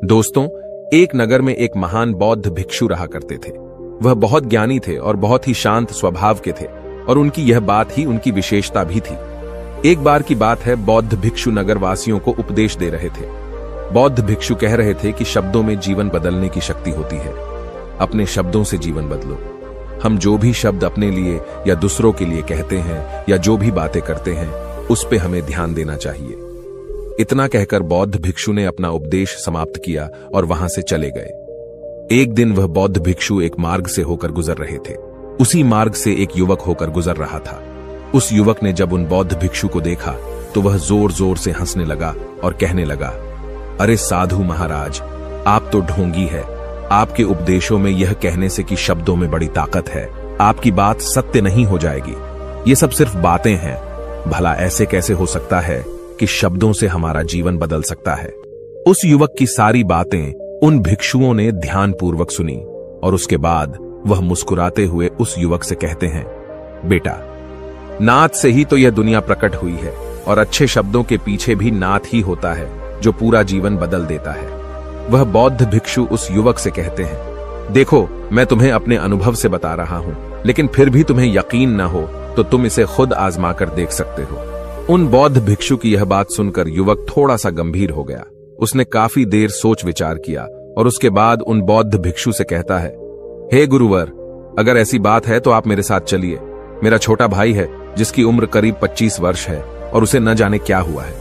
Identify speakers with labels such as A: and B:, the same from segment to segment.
A: दोस्तों, एक नगर में एक महान बौद्ध भिक्षु रहा करते थे। वह बहुत ज्ञानी थे और बहुत ही शांत स्वभाव के थे और उनकी यह बात ही उनकी विशेषता भी थी। एक बार की बात है, बौद्ध भिक्षु नगरवासियों को उपदेश दे रहे थे। बौद्ध भिक्षु कह रहे थे कि शब्दों में जीवन बदलने की शक्ति होती है। अपने शब्दों से जीवन बदलो। हम जो भी शब्द अपने लिए या दूसरों के लिए कहते हैं या जो भी बातें करते हैं, उस पे हमें ध्यान देना चाहिए। इतना कहकर बौद्ध भिक्षु ने अपना उपदेश समाप्त किया और वहां से चले गए। एक दिन वह बौद्ध भिक्षु एक मार्ग से होकर गुजर रहे थे। उसी मार्ग से एक युवक होकर गुजर रहा था। उस युवक ने जब उन बौद्ध भिक्षु को देखा तो वह जोर जोर से हंसने लगा और कहने लगा, अरे साधु महाराज, आप तो ढोंगी है। आपके उपदेशों में यह कहने से कि शब्दों में बड़ी ताकत है, आपकी बात सत्य नहीं हो जाएगी। ये सब सिर्फ बातें हैं। भला ऐसे कैसे हो सकता है कि शब्दों से हमारा जीवन बदल सकता है। उस युवक की सारी बातें उन भिक्षुओं ने ध्यानपूर्वक सुनी और उसके बाद वह मुस्कुराते हुए उस युवक से कहते हैं, बेटा, नाथ से ही तो यह दुनिया प्रकट हुई है और अच्छे शब्दों के पीछे भी नाथ ही होता है जो पूरा जीवन बदल देता है। वह बौद्ध भिक्षु उस युवक से कहते हैं, देखो, मैं तुम्हें अपने अनुभव से बता रहा हूं, लेकिन फिर भी तुम्हें यकीन न हो तो तुम इसे खुद आजमा कर देख सकते हो। उन बौद्ध भिक्षु की यह बात सुनकर युवक थोड़ा सा गंभीर हो गया। उसने काफी देर सोच विचार किया और उसके बाद उन बौद्ध भिक्षु से कहता है, हे गुरुवर, अगर ऐसी बात है तो आप मेरे साथ चलिए। मेरा छोटा भाई है जिसकी उम्र करीब 25 वर्ष है और उसे न जाने क्या हुआ है।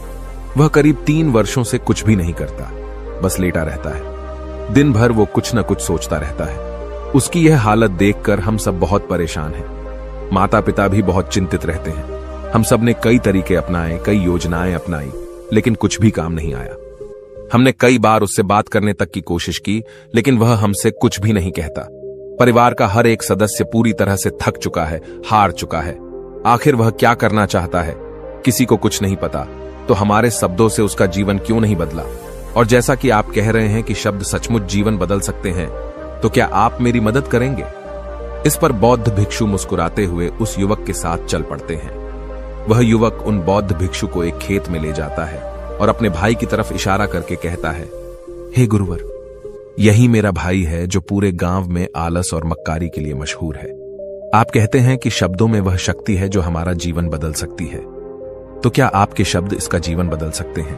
A: वह करीब 3 वर्षों से कुछ भी नहीं करता, बस लेटा रहता है। दिन भर वो कुछ न कुछ सोचता रहता है। उसकी यह हालत देखकर हम सब बहुत परेशान हैं। माता पिता भी बहुत चिंतित रहते हैं। हम सब ने कई तरीके अपनाए, कई योजनाएं अपनाई, लेकिन कुछ भी काम नहीं आया। हमने कई बार उससे बात करने तक की कोशिश की, लेकिन वह हमसे कुछ भी नहीं कहता। परिवार का हर एक सदस्य पूरी तरह से थक चुका है, हार चुका है। आखिर वह क्या करना चाहता है, किसी को कुछ नहीं पता। तो हमारे शब्दों से उसका जीवन क्यों नहीं बदला? और जैसा कि आप कह रहे हैं कि शब्द सचमुच जीवन बदल सकते हैं, तो क्या आप मेरी मदद करेंगे? इस पर बौद्ध भिक्षु मुस्कुराते हुए उस युवक के साथ चल पड़ते हैं। वह युवक उन बौद्ध भिक्षु को एक खेत में ले जाता है और अपने भाई की तरफ इशारा करके कहता है, हे गुरुवर, यही मेरा भाई है जो पूरे गांव में आलस और मक्कारी के लिए मशहूर है। आप कहते हैं कि शब्दों में वह शक्ति है जो हमारा जीवन बदल सकती है। तो क्या आपके शब्द इसका जीवन बदल सकते हैं?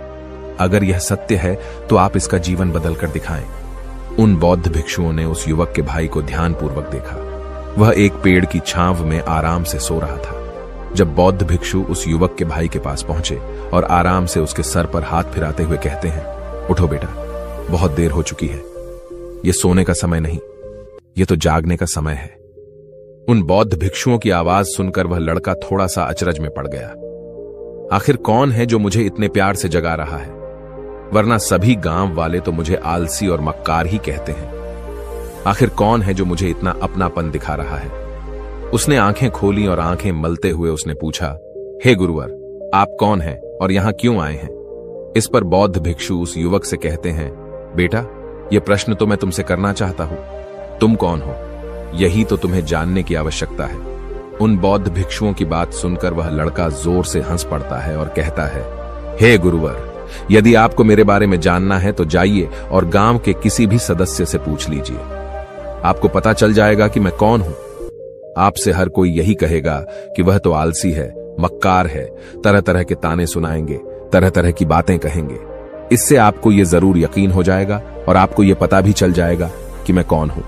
A: अगर यह सत्य है तो आप इसका जीवन बदल कर दिखाएं। उन बौद्ध भिक्षुओं ने उस युवक के भाई को ध्यानपूर्वक देखा। वह एक पेड़ की छांव में आराम से सो रहा था। जब बौद्ध भिक्षु उस युवक के भाई के पास पहुंचे और आराम से उसके सर पर हाथ फिराते हुए कहते हैं, उठो बेटा, बहुत देर हो चुकी है। यह सोने का समय नहीं, यह तो जागने का समय है। उन बौद्ध भिक्षुओं की आवाज सुनकर वह लड़का थोड़ा सा अचरज में पड़ गया। आखिर कौन है जो मुझे इतने प्यार से जगा रहा है? वरना सभी गांव वाले तो मुझे आलसी और मक्कार ही कहते हैं। आखिर कौन है जो मुझे इतना अपनापन दिखा रहा है? उसने आंखें खोली और आंखें मलते हुए उसने पूछा, हे गुरुवर, आप कौन हैं और यहां क्यों आए हैं? इस पर बौद्ध भिक्षु उस युवक से कहते हैं, बेटा, यह प्रश्न तो मैं तुमसे करना चाहता हूं। तुम कौन हो, यही तो तुम्हें जानने की आवश्यकता है। उन बौद्ध भिक्षुओं की बात सुनकर वह लड़का जोर से हंस पड़ता है और कहता है, हे गुरुवर, यदि आपको मेरे बारे में जानना है तो जाइए और गांव के किसी भी सदस्य से पूछ लीजिए। आपको पता चल जाएगा कि मैं कौन हूं। आपसे हर कोई यही कहेगा कि वह तो आलसी है, मक्कार है, तरह तरह के ताने सुनाएंगे, तरह तरह की बातें कहेंगे। इससे आपको यह जरूर यकीन हो जाएगा और आपको यह पता भी चल जाएगा कि मैं कौन हूं।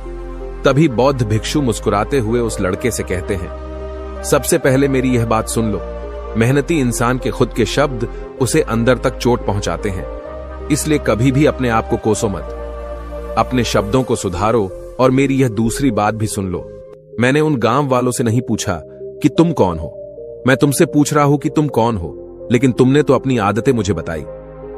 A: तभी बौद्ध भिक्षु मुस्कुराते हुए उस लड़के से कहते हैं, सबसे पहले मेरी यह बात सुन लो। मेहनती इंसान के खुद के शब्द उसे अंदर तक चोट पहुंचाते हैं, इसलिए कभी भी अपने आप को कोसो मत। अपने शब्दों को सुधारो। और मेरी यह दूसरी बात भी सुन लो। मैंने उन गांव वालों से नहीं पूछा कि तुम कौन हो, मैं तुमसे पूछ रहा हूं कि तुम कौन हो, लेकिन तुमने तो अपनी आदतें मुझे बताई।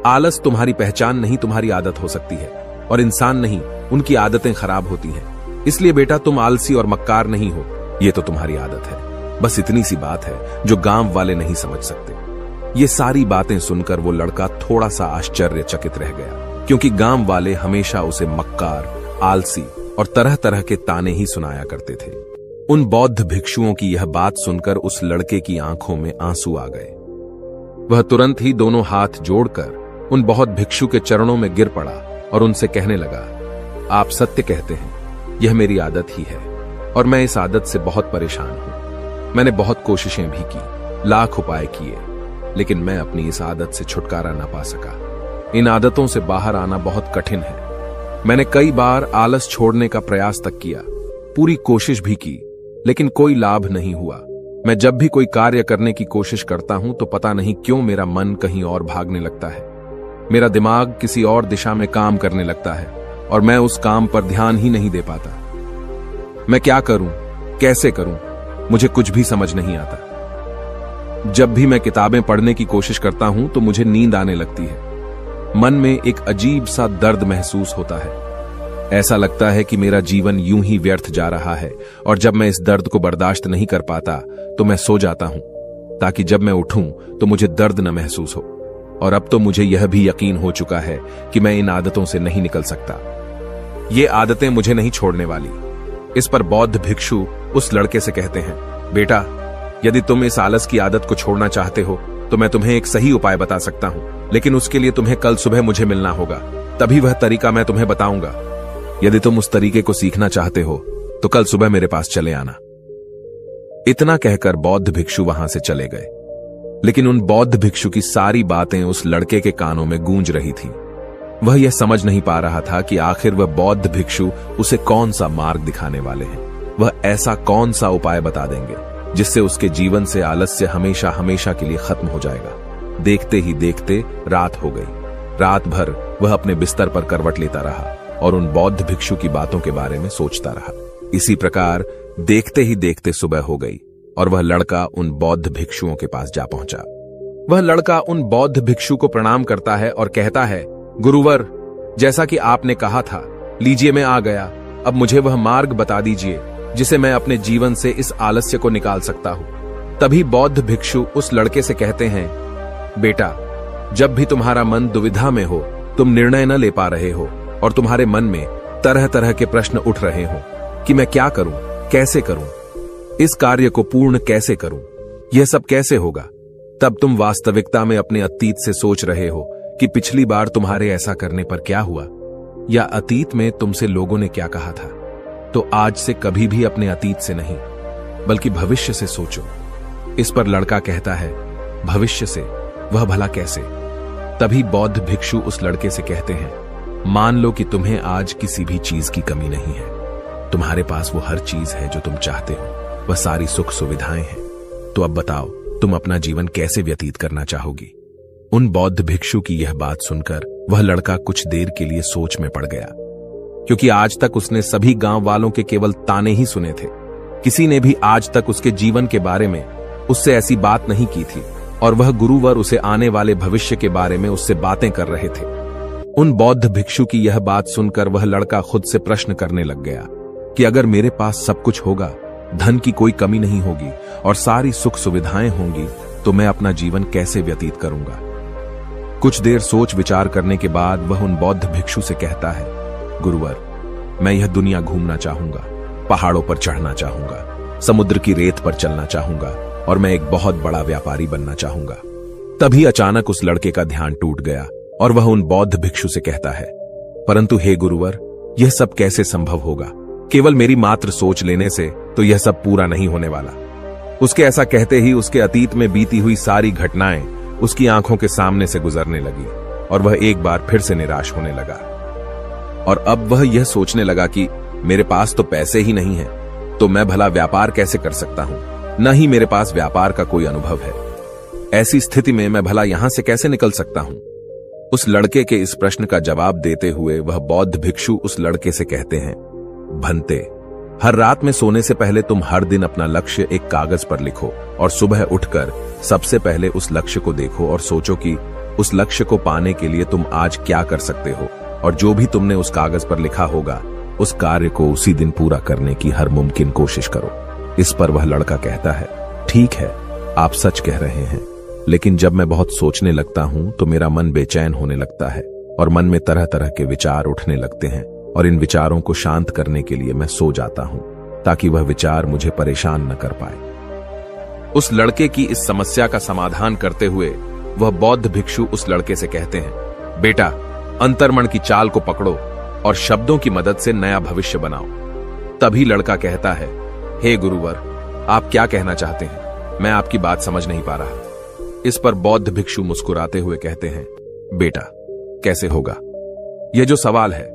A: आलस तुम्हारी पहचान नहीं, तुम्हारी आदत हो सकती है, और इंसान नहीं, उनकी आदतें खराब होती हैं। इसलिए बेटा, तुम आलसी और मक्कार नहीं हो, यह तो तुम्हारी आदत है। बस इतनी सी बात है जो गांव वाले नहीं समझ सकते। ये सारी बातें सुनकर वो लड़का थोड़ा सा आश्चर्यचकित रह गया, क्योंकि गांव वाले हमेशा उसे मक्कार, आलसी और तरह तरह के ताने ही सुनाया करते थे। उन बौद्ध भिक्षुओं की यह बात सुनकर उस लड़के की आंखों में आंसू आ गए। वह तुरंत ही दोनों हाथ जोड़कर उन बौद्ध भिक्षु के चरणों में गिर पड़ा और उनसे कहने लगा, आप सत्य कहते हैं, यह मेरी आदत ही है और मैं इस आदत से बहुत परेशान हूं। मैंने बहुत कोशिशें भी की, लाख उपाय किए, लेकिन मैं अपनी इस आदत से छुटकारा ना पा सका। इन आदतों से बाहर आना बहुत कठिन है। मैंने कई बार आलस छोड़ने का प्रयास तक किया, पूरी कोशिश भी की, लेकिन कोई लाभ नहीं हुआ। मैं जब भी कोई कार्य करने की कोशिश करता हूं तो पता नहीं क्यों मेरा मन कहीं और भागने लगता है। मेरा दिमाग किसी और दिशा में काम करने लगता है और मैं उस काम पर ध्यान ही नहीं दे पाता। मैं क्या करूं, कैसे करूं, मुझे कुछ भी समझ नहीं आता। जब भी मैं किताबें पढ़ने की कोशिश करता हूं तो मुझे नींद आने लगती है। मन में एक अजीब सा दर्द महसूस होता है। ऐसा लगता है कि मेरा जीवन यूं ही व्यर्थ जा रहा है और जब मैं इस दर्द को बर्दाश्त नहीं कर पाता तो मैं सो जाता हूं, ताकि जब मैं उठूं तो मुझे दर्द न महसूस हो। और अब तो मुझे यह भी यकीन हो चुका है कि मैं इन आदतों से नहीं निकल सकता। ये आदतें मुझे नहीं छोड़ने वाली। इस पर बौद्ध भिक्षु उस लड़के से कहते हैं, बेटा, यदि तुम इस आलस की आदत को छोड़ना चाहते हो तो मैं तुम्हें एक सही उपाय बता सकता हूं, लेकिन उसके लिए तुम्हें कल सुबह मुझे मिलना होगा, तभी वह तरीका मैं तुम्हें बताऊंगा। यदि तुम उस तरीके को सीखना चाहते हो तो कल सुबह मेरे पास चले आना। इतना कहकर बौद्ध भिक्षु वहां से चले गए, लेकिन उन बौद्ध भिक्षु की सारी बातें उस लड़के के कानों में गूंज रही थी। वह यह समझ नहीं पा रहा था कि आखिर वह बौद्ध भिक्षु उसे कौन सा मार्ग दिखाने वाले हैं। वह ऐसा कौन सा उपाय बता देंगे जिससे उसके जीवन से आलस्य हमेशा हमेशा के लिए खत्म हो जाएगा। देखते ही देखते रात हो गई। रात भर वह अपने बिस्तर पर करवट लेता रहा और उन बौद्ध भिक्षु की बातों के बारे में सोचता रहा। इसी प्रकार देखते ही देखते सुबह हो गई और वह लड़का उन बौद्ध भिक्षुओं के पास जा पहुंचा। वह लड़का उन बौद्ध भिक्षु को प्रणाम करता है और कहता है, गुरुवर, जैसा कि आपने कहा था, लीजिए मैं आ गया। अब मुझे वह मार्ग बता दीजिए जिसे मैं अपने जीवन से इस आलस्य को निकाल सकता हूं। तभी बौद्ध भिक्षु उस लड़के से कहते हैं, बेटा, जब भी तुम्हारा मन दुविधा में हो, तुम निर्णय न ले पा रहे हो और तुम्हारे मन में तरह तरह के प्रश्न उठ रहे हो कि मैं क्या करूं, कैसे करूं, इस कार्य को पूर्ण कैसे करूं, यह सब कैसे होगा, तब तुम वास्तविकता में अपने अतीत से सोच रहे हो कि पिछली बार तुम्हारे ऐसा करने पर क्या हुआ, या अतीत में तुमसे लोगों ने क्या कहा था। तो आज से कभी भी अपने अतीत से नहीं, बल्कि भविष्य से सोचो। इस पर लड़का कहता है, भविष्य से, वह भला कैसे? तभी बौद्ध भिक्षु उस लड़के से कहते हैं, मान लो कि तुम्हें आज किसी भी चीज की कमी नहीं है। तुम्हारे पास वो हर चीज है जो तुम चाहते हो, वह सारी सुख सुविधाएं हैं। तो अब बताओ, तुम अपना जीवन कैसे व्यतीत करना चाहोगी? उन बौद्ध भिक्षु की यह बात सुनकर वह लड़का कुछ देर के लिए सोच में पड़ गया, क्योंकि आज तक उसने सभी गांव वालों के केवल ताने ही सुने थे। किसी ने भी आज तक उसके जीवन के बारे में उससे ऐसी बात नहीं की थी और वह गुरुवर उसे आने वाले भविष्य के बारे में उससे बातें कर रहे थे। उन बौद्ध भिक्षु की यह बात सुनकर वह लड़का खुद से प्रश्न करने लग गया कि अगर मेरे पास सब कुछ होगा, धन की कोई कमी नहीं होगी और सारी सुख सुविधाएं होंगी, तो मैं अपना जीवन कैसे व्यतीत करूंगा? कुछ देर सोच विचार करने के बाद वह उन बौद्ध भिक्षु से कहता है, गुरुवर, मैं यह दुनिया घूमना चाहूंगा, पहाड़ों पर चढ़ना चाहूंगा, समुद्र की रेत पर चलना चाहूंगा और मैं एक बहुत बड़ा व्यापारी बनना चाहूंगा। तभी अचानक उस लड़के का ध्यान टूट गया और वह उन बौद्ध भिक्षु से कहता है, परंतु हे गुरुवर, यह सब कैसे संभव होगा? केवल मेरी मात्र सोच लेने से तो यह सब पूरा नहीं होने वाला। उसके ऐसा कहते ही उसके अतीत में बीती हुई सारी घटनाएं उसकी आंखों के सामने से गुजरने लगी और वह एक बार फिर से निराश होने लगा। और अब वह यह सोचने लगा कि मेरे पास तो पैसे ही नहीं है, तो मैं भला व्यापार कैसे कर सकता हूं? न ही मेरे पास व्यापार का कोई अनुभव है। ऐसी स्थिति में मैं भला यहां से कैसे निकल सकता हूं? उस लड़के के इस प्रश्न का जवाब देते हुए वह बौद्ध भिक्षु उस लड़के से कहते हैं, भंते, हर रात में सोने से पहले तुम हर दिन अपना लक्ष्य एक कागज पर लिखो और सुबह उठकर सबसे पहले उस लक्ष्य को देखो और सोचो कि उस लक्ष्य को पाने के लिए तुम आज क्या कर सकते हो, और जो भी तुमने उस कागज पर लिखा होगा उस कार्य को उसी दिन पूरा करने की हर मुमकिन कोशिश करो। इस पर वह लड़का कहता है, ठीक है, आप सच कह रहे हैं, लेकिन जब मैं बहुत सोचने लगता हूं तो मेरा मन बेचैन होने लगता है और मन में तरह तरह के विचार उठने लगते हैं और इन विचारों को शांत करने के लिए मैं सो जाता हूं ताकि वह विचार मुझे परेशान न कर पाए। उस लड़के की इस समस्या का समाधान करते हुए वह बौद्ध भिक्षु उस लड़के से कहते हैं, बेटा, अंतर्मन की चाल को पकड़ो और शब्दों की मदद से नया भविष्य बनाओ। तभी लड़का कहता है, हे गुरुवर, आप क्या कहना चाहते हैं? मैं आपकी बात समझ नहीं पा रहा। इस पर बौद्ध भिक्षु मुस्कुराते हुए कहते हैं, बेटा, कैसे होगा? यह जो सवाल है,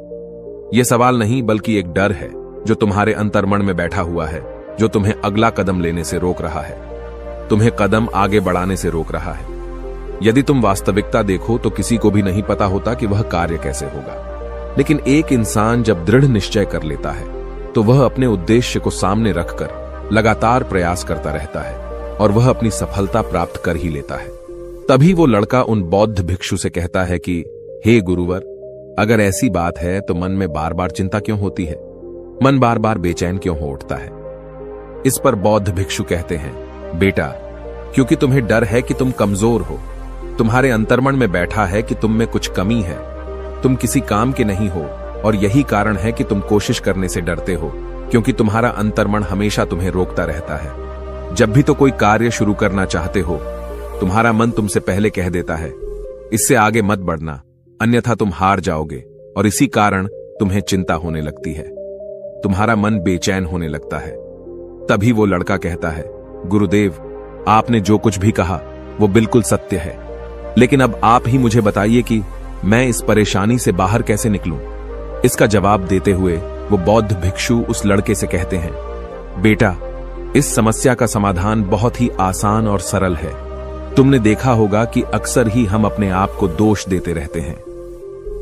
A: यह सवाल नहीं बल्कि एक डर है जो तुम्हारे अंतर्मन में बैठा हुआ है, जो तुम्हें अगला कदम लेने से रोक रहा है, तुम्हें कदम आगे बढ़ाने से रोक रहा है। यदि तुम वास्तविकता देखो तो किसी को भी नहीं पता होता कि वह कार्य कैसे होगा, लेकिन एक इंसान जब दृढ़ निश्चय कर लेता है तो वह अपने उद्देश्य को सामने रखकर लगातार प्रयास करता रहता है और वह अपनी सफलता प्राप्त कर ही लेता है। तभी वो लड़का उन बौद्ध भिक्षु से कहता है कि हे गुरुवर, अगर ऐसी बात है तो मन में बार बार चिंता क्यों होती है? मन बार बार बेचैन क्यों हो उठता है? इस पर बौद्ध भिक्षु कहते हैं, बेटा, क्योंकि तुम्हें डर है कि तुम कमजोर हो। तुम्हारे अंतर्मन में बैठा है कि तुम में कुछ कमी है, तुम किसी काम के नहीं हो, और यही कारण है कि तुम कोशिश करने से डरते हो, क्योंकि तुम्हारा अंतर्मन हमेशा तुम्हें रोकता रहता है। जब भी तो कोई कार्य शुरू करना चाहते हो, तुम्हारा मन तुमसे पहले कह देता है, इससे आगे मत बढ़ना, अन्यथा तुम हार जाओगे, और इसी कारण तुम्हें चिंता होने लगती है, तुम्हारा मन बेचैन होने लगता है। तभी वो लड़का कहता है, गुरुदेव, आपने जो कुछ भी कहा वो बिल्कुल सत्य है, लेकिन अब आप ही मुझे बताइए कि मैं इस परेशानी से बाहर कैसे निकलूं? इसका जवाब देते हुए वो बौद्ध भिक्षु उस लड़के से कहते हैं, बेटा, इस समस्या का समाधान बहुत ही आसान और सरल है। तुमने देखा होगा कि अक्सर ही हम अपने आप को दोष देते रहते हैं,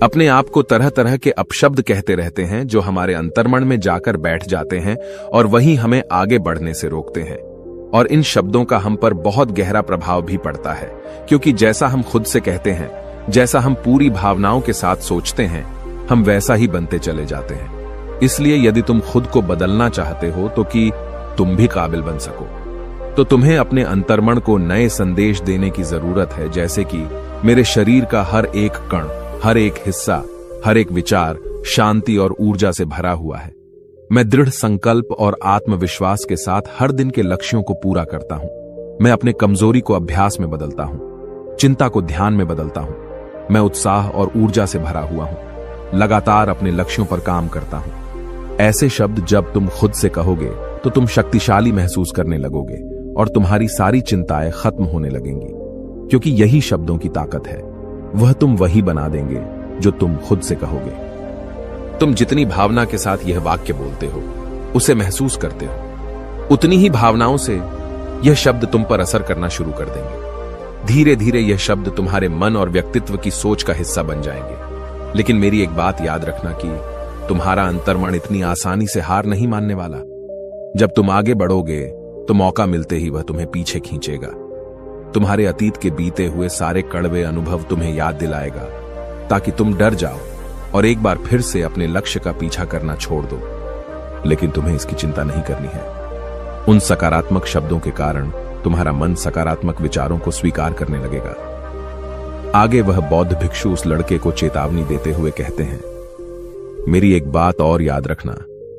A: अपने आप को तरह तरह के अपशब्द कहते रहते हैं जो हमारे अंतर्मन में जाकर बैठ जाते हैं और वही हमें आगे बढ़ने से रोकते हैं। और इन शब्दों का हम पर बहुत गहरा प्रभाव भी पड़ता है, क्योंकि जैसा हम खुद से कहते हैं, जैसा हम पूरी भावनाओं के साथ सोचते हैं, हम वैसा ही बनते चले जाते हैं। इसलिए यदि तुम खुद को बदलना चाहते हो तो कि तुम भी काबिल बन सको, तो तुम्हें अपने अंतर्मन को नए संदेश देने की जरूरत है, जैसे कि मेरे शरीर का हर एक कण, हर एक हिस्सा, हर एक विचार शांति और ऊर्जा से भरा हुआ है। मैं दृढ़ संकल्प और आत्मविश्वास के साथ हर दिन के लक्ष्यों को पूरा करता हूं। मैं अपने कमजोरी को अभ्यास में बदलता हूं, चिंता को ध्यान में बदलता हूं। मैं उत्साह और ऊर्जा से भरा हुआ हूं, लगातार अपने लक्ष्यों पर काम करता हूं। ऐसे शब्द जब तुम खुद से कहोगे तो तुम शक्तिशाली महसूस करने लगोगे और तुम्हारी सारी चिंताएं खत्म होने लगेंगी, क्योंकि यही शब्दों की ताकत है। वह तुम वही बना देंगे जो तुम खुद से कहोगे। तुम जितनी भावना के साथ यह वाक्य बोलते हो, उसे महसूस करते हो, उतनी ही भावनाओं से यह शब्द तुम पर असर करना शुरू कर देंगे। धीरे धीरे यह शब्द तुम्हारे मन और व्यक्तित्व की सोच का हिस्सा बन जाएंगे। लेकिन मेरी एक बात याद रखना कि तुम्हारा अंतर्मन इतनी आसानी से हार नहीं मानने वाला। जब तुम आगे बढ़ोगे तो मौका मिलते ही वह तुम्हें पीछे खींचेगा। तुम्हारे अतीत के बीते हुए सारे कड़वे अनुभव तुम्हें याद दिलाएगा, ताकि तुम डर जाओ और एक बार फिर से अपने लक्ष्य का पीछा करना छोड़ दो। लेकिन तुम्हें इसकी चिंता नहीं करनी है। उन सकारात्मक शब्दों के कारण तुम्हारा मन सकारात्मक विचारों को स्वीकार करने लगेगा। आगे वह बौद्ध भिक्षु उस लड़के को चेतावनी देते हुए कहते हैं, मेरी एक बात और याद रखना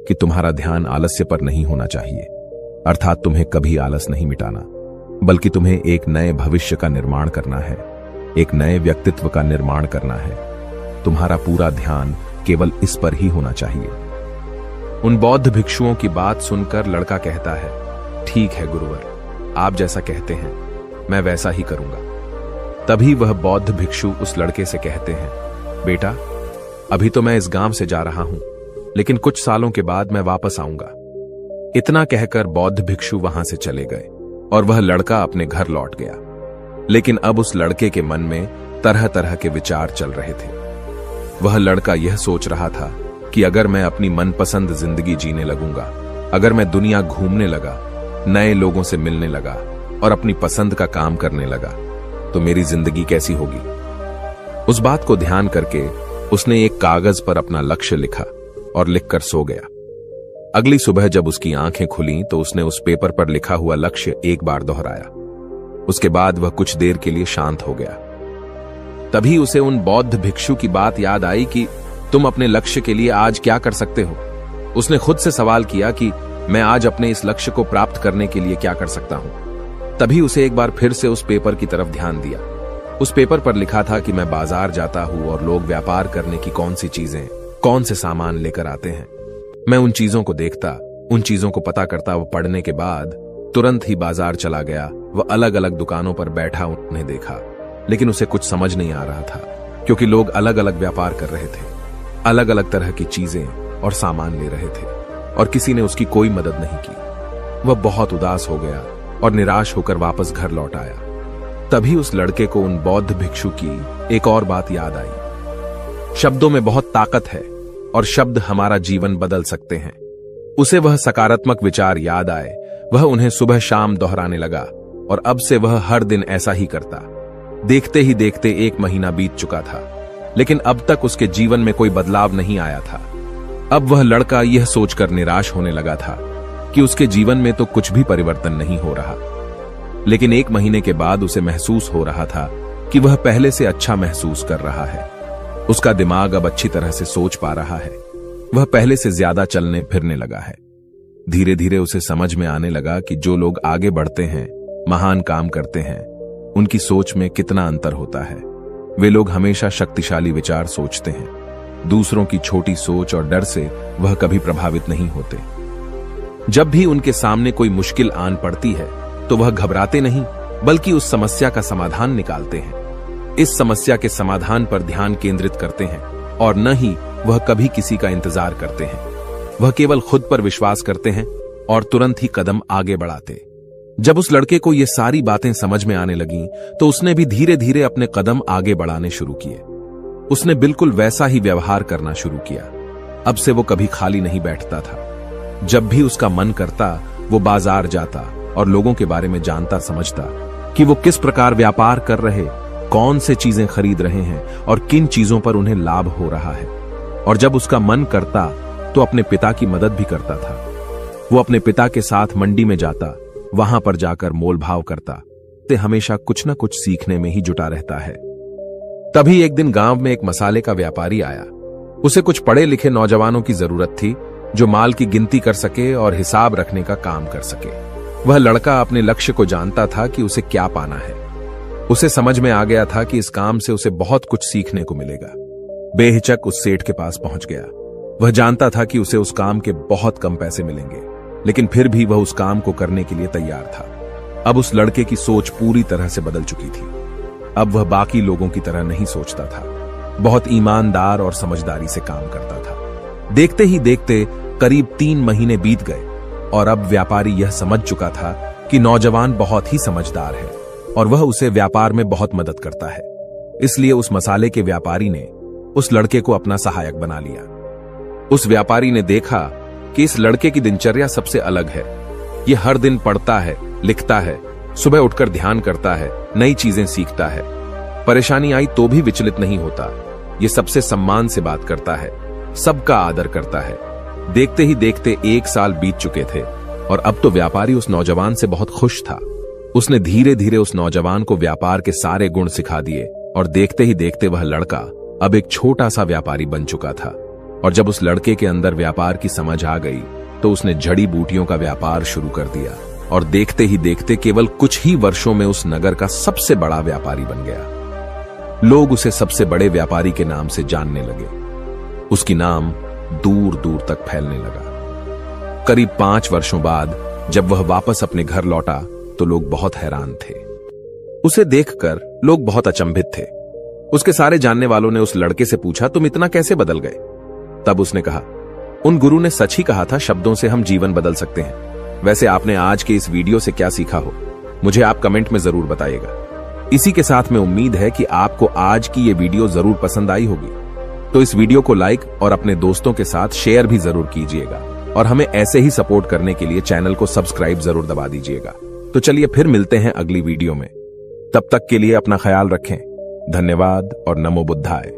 A: कि तुम्हारा ध्यान आलस्य पर नहीं होना चाहिए, अर्थात तुम्हें कभी आलस नहीं मिटाना, बल्कि तुम्हें एक नए भविष्य का निर्माण करना है, एक नए व्यक्तित्व का निर्माण करना है। तुम्हारा पूरा ध्यान केवल इस पर ही होना चाहिए। उन बौद्ध भिक्षुओं की बात सुनकर लड़का कहता है, ठीक है गुरुवर, आप जैसा कहते हैं मैं वैसा ही करूंगा। तभी वह बौद्ध भिक्षु उस लड़के से कहते हैं, बेटा, अभी तो मैं इस गांव से जा रहा हूं, लेकिन कुछ सालों के बाद मैं वापस आऊंगा। इतना कहकर बौद्ध भिक्षु वहां से चले गए और वह लड़का अपने घर लौट गया। लेकिन अब उस लड़के के मन में तरह तरह के विचार चल रहे थे। वह लड़का यह सोच रहा था कि अगर मैं अपनी मनपसंद जिंदगी जीने लगूंगा, अगर मैं दुनिया घूमने लगा, नए लोगों से मिलने लगा और अपनी पसंद का काम करने लगा, तो मेरी जिंदगी कैसी होगी। उस बात को ध्यान करके उसने एक कागज पर अपना लक्ष्य लिखा और लिखकर सो गया। अगली सुबह जब उसकी आंखें खुली तो उसने उस पेपर पर लिखा हुआ लक्ष्य एक बार दोहराया। उसके बाद वह कुछ देर के लिए शांत हो गया। तभी उसे उन बौद्ध भिक्षु की बात याद आई कि तुम अपने लक्ष्य के लिए आज क्या कर सकते हो। उसने खुद से सवाल किया कि मैं आज अपने इस लक्ष्य को प्राप्त करने के लिए क्या कर सकता हूं। तभी उसे एक बार फिर से उस पेपर की तरफ ध्यान दिया। उस पेपर पर लिखा था कि मैं बाजार जाता हूँ और लोग व्यापार करने की कौन सी चीजें, कौन से सामान लेकर आते हैं। मैं उन चीजों को देखता, उन चीजों को पता करता। वो पढ़ने के बाद तुरंत ही बाजार चला गया। वह अलग अलग दुकानों पर बैठा उन्हें देखा, लेकिन उसे कुछ समझ नहीं आ रहा था, क्योंकि लोग अलग अलग व्यापार कर रहे थे, अलग अलग तरह की चीजें और सामान ले रहे थे, और किसी ने उसकी कोई मदद नहीं की। वह बहुत उदास हो गया और निराश होकर वापस घर लौट आया। तभी उस लड़के को उन बौद्ध भिक्षु की एक और बात याद आई। शब्दों में बहुत ताकत है और शब्द हमारा जीवन बदल सकते हैं। उसे वह सकारात्मक विचार याद आए। वह उन्हें सुबह शाम दोहराने लगा और अब से वह हर दिन ऐसा ही करता। देखते ही देखते 1 महीना बीत चुका था, लेकिन अब तक उसके जीवन में कोई बदलाव नहीं आया था। अब वह लड़का यह सोचकर निराश होने लगा था कि उसके जीवन में तो कुछ भी परिवर्तन नहीं हो रहा। लेकिन 1 महीने के बाद उसे महसूस हो रहा था कि वह पहले से अच्छा महसूस कर रहा है। उसका दिमाग अब अच्छी तरह से सोच पा रहा है। वह पहले से ज्यादा चलने फिरने लगा है। धीरे धीरे उसे समझ में आने लगा कि जो लोग आगे बढ़ते हैं, महान काम करते हैं, उनकी सोच में कितना अंतर होता है। वे लोग हमेशा शक्तिशाली विचार सोचते हैं। दूसरों की छोटी सोच और डर से वह कभी प्रभावित नहीं होते। जब भी उनके सामने कोई मुश्किल आन पड़ती है तो वह घबराते नहीं, बल्कि उस समस्या का समाधान निकालते हैं। इस समस्या के समाधान पर ध्यान केंद्रित करते हैं और न ही वह कभी किसी का इंतजार करते हैं। वह केवल खुद पर विश्वास करते हैं और तुरंत ही कदम आगे बढ़ाते। जब उस लड़के को ये सारी बातें समझ में आने लगीं, तो उसने भी धीरे धीरे अपने कदम आगे बढ़ाने शुरू किए। उसने बिल्कुल वैसा ही व्यवहार करना शुरू किया। अब से वो कभी खाली नहीं बैठता था। जब भी उसका मन करता, वो बाजार जाता और लोगों के बारे में जानता समझता कि वो किस प्रकार व्यापार कर रहे, कौन से चीजें खरीद रहे हैं और किन चीजों पर उन्हें लाभ हो रहा है। और जब उसका मन करता तो अपने पिता की मदद भी करता था। वो अपने पिता के साथ मंडी में जाता, वहां पर जाकर मोल भाव करता। ते हमेशा कुछ न कुछ सीखने में ही जुटा रहता है। तभी एक दिन गांव में एक मसाले का व्यापारी आया। उसे कुछ पढ़े लिखे नौजवानों की जरूरत थी, जो माल की गिनती कर सके और हिसाब रखने का काम कर सके। वह लड़का अपने लक्ष्य को जानता था कि उसे क्या पाना है। उसे समझ में आ गया था कि इस काम से उसे बहुत कुछ सीखने को मिलेगा। बेहिचक उस सेठ के पास पहुंच गया। वह जानता था कि उसे उस काम के बहुत कम पैसे मिलेंगे, लेकिन फिर भी वह उस काम को करने के लिए तैयार था। अब उस लड़के की सोच पूरी तरह से बदल चुकी थी। अब वह बाकी लोगों की तरह नहीं सोचता था। बहुत ईमानदार और समझदारी से काम करता था। देखते ही देखते करीब 3 महीने बीत गए और अब व्यापारी यह समझ चुका था कि नौजवान बहुत ही समझदार है और वह उसे व्यापार में बहुत मदद करता है। इसलिए उस मसाले के व्यापारी ने उस लड़के को अपना सहायक बना लिया। उस व्यापारी ने देखा कि इस लड़के की दिनचर्या सबसे अलग है। यह हर दिन पढ़ता है, लिखता है, सुबह उठकर ध्यान करता है, नई चीजें सीखता है। परेशानी आई तो भी विचलित नहीं होता। ये सबसे सम्मान से बात करता है, सबका आदर करता है। देखते ही देखते 1 साल बीत चुके थे और अब तो व्यापारी उस नौजवान से बहुत खुश था। उसने धीरे धीरे उस नौजवान को व्यापार के सारे गुण सिखा दिए और देखते ही देखते वह लड़का अब एक छोटा सा व्यापारी बन चुका था। और जब उस लड़के के अंदर व्यापार की समझ आ गई तो उसने जड़ी बूटियों का व्यापार शुरू कर दिया और देखते ही देखते केवल कुछ ही वर्षों में उस नगर का सबसे बड़ा व्यापारी बन गया। लोग उसे सबसे बड़े व्यापारी के नाम से जानने लगे। उसकी नाम दूर दूर तक फैलने लगा। करीब 5 वर्षों बाद जब वह वापस अपने घर लौटा तो लोग बहुत हैरान थे। उसे देखकर लोग बहुत अचंभित थे। उसके सारे जानने वालों ने उस लड़के से पूछा, तुम इतना कैसे बदल गए? तब उसने कहा, उन गुरु ने सच ही कहा था, शब्दों से हम जीवन बदल सकते हैं। वैसे आपने आज के इस वीडियो से क्या सीखा हो, मुझे आप कमेंट में जरूर बताइएगा। इसी के साथ में उम्मीद है कि आपको आज की ये वीडियो जरूर पसंद आई होगी। तो इस वीडियो को लाइक और अपने दोस्तों के साथ शेयर भी जरूर कीजिएगा और हमें ऐसे ही सपोर्ट करने के लिए चैनल को सब्सक्राइब जरूर दबा दीजिएगा। तो चलिए फिर मिलते हैं अगली वीडियो में। तब तक के लिए अपना ख्याल रखें। धन्यवाद और नमो बुद्धाय।